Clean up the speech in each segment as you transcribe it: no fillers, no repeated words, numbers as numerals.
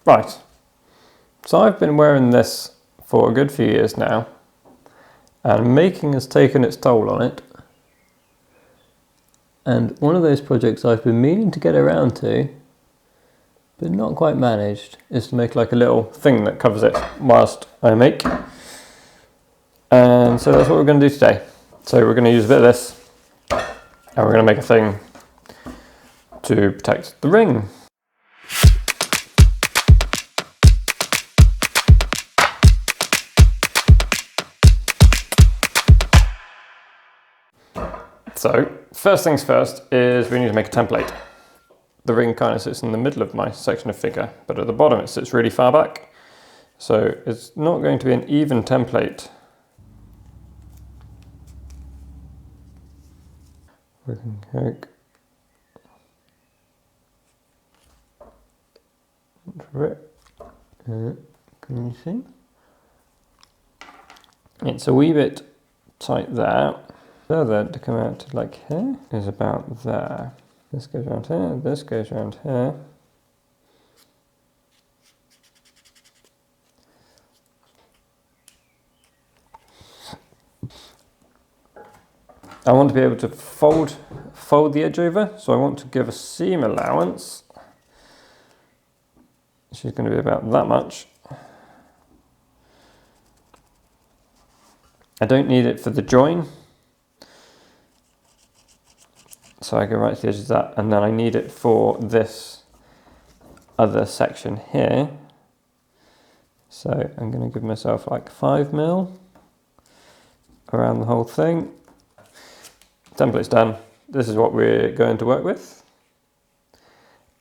Right, so I've been wearing this for a good few years now, and making has taken its toll on it. And one of those projects I've been meaning to get around to, but not quite managed, is to make like a little thing that covers it whilst I make. And so that's what we're going to do today. So we're going to use a bit of this, and we're going to make a thing to protect the ring. So first things first is we need to make a template. The ring kind of sits in the middle of my section of figure, but at the bottom it sits really far back. So it's not going to be an even template. We can take can you see? It's a wee bit tight there. Further to come out to like here is about there. This goes around here, this goes around here. I want to be able to fold the edge over, so I want to give a seam allowance. She's going to be about that much. I don't need it for the join, so I go right to the edge of that, and then I need it for this other section here. So I'm going to give myself like 5mm around the whole thing. Template's done. This is what we're going to work with.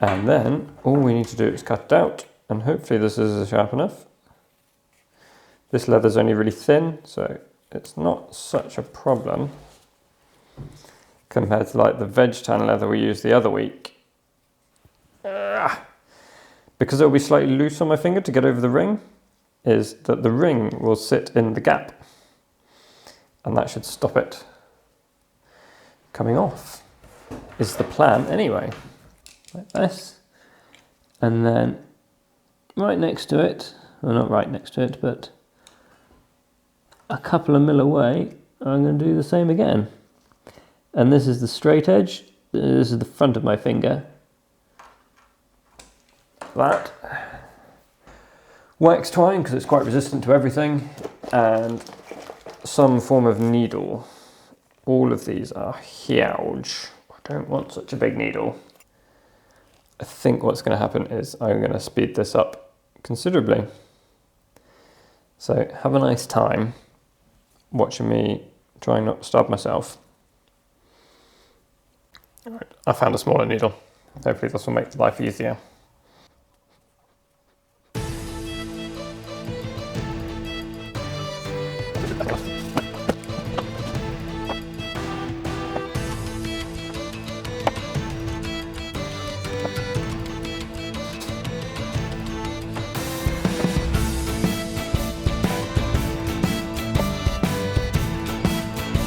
And then all we need to do is cut it out, and hopefully this is sharp enough. This leather's only really thin, so it's not such a problem compared to like the veg tan leather we used the other week. Because it'll be slightly loose on my finger to get over the ring, is that the ring will sit in the gap, and that should stop it coming off, is the plan anyway. Like this, and then right next to it, well not right next to it, but a couple of mil away, I'm going to do the same again. And this is the straight edge, this is the front of my finger. That. Wax twine, because it's quite resistant to everything, and some form of needle. All of these are huge. I don't want such a big needle. I think what's going to happen is I'm going to speed this up considerably. So have a nice time watching me trying not to stab myself. Right, I found a smaller needle. Hopefully this will make life easier.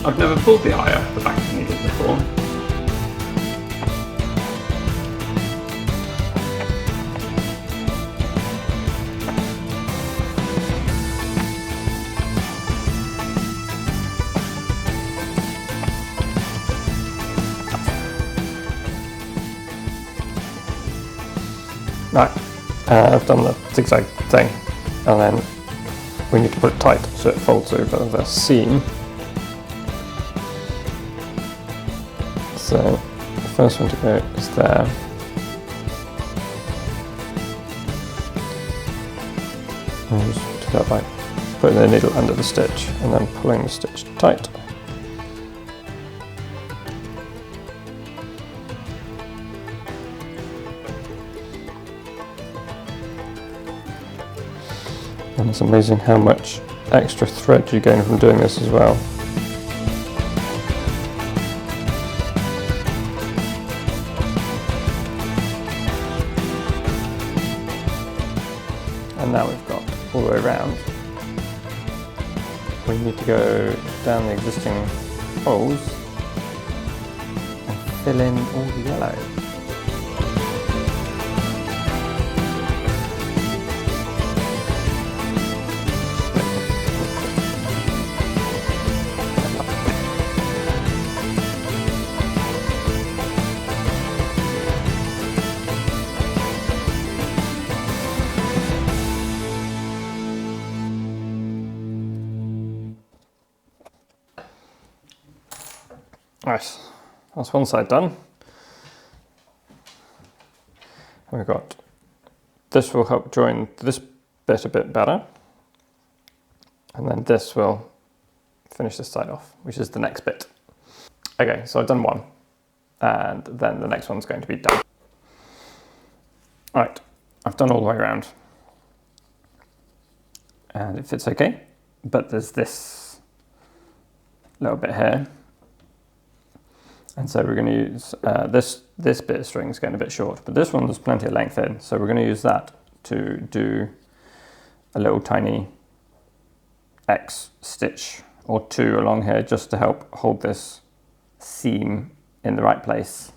I've never pulled the eye off the back of the needle before. Right, I've done the zigzag thing, and then we need to put it tight so it folds over the seam. So the first one to go is there. And just do that by putting the needle under the stitch and then pulling the stitch tight. And it's amazing how much extra thread you gain from doing this as well. And now we've got all the way around. We need to go down the existing holes and fill in all the yellow. Nice. That's one side done. We've got, this will help join this bit a bit better. And then this will finish this side off, which is the next bit. Okay, so I've done one, and then the next one's going to be done. All right, I've done all the way around. And it fits okay, but there's this little bit here. And so we're going to use, this bit of string is getting a bit short, but this one there's plenty of length in. So we're going to use that to do a little tiny X stitch or two along here just to help hold this seam in the right place.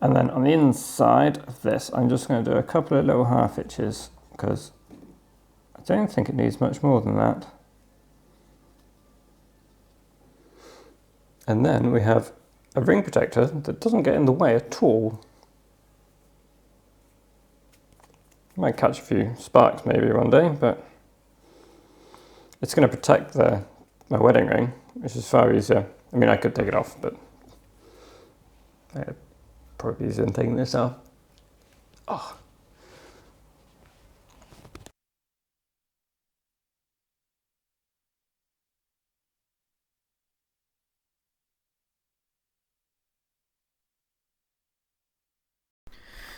And then on the inside of this, I'm just going to do a couple of little half hitches because I don't think it needs much more than that. And then we have a ring protector that doesn't get in the way at all. Might catch a few sparks maybe one day, but it's going to protect my wedding ring, which is far easier. I mean, I could take it off, but it'd probably be easier than taking this off. Oh.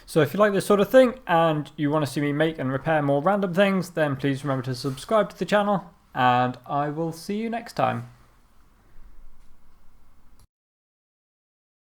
So if you like this sort of thing and you want to see me make and repair more random things, then please remember to subscribe to the channel, and I will see you next time.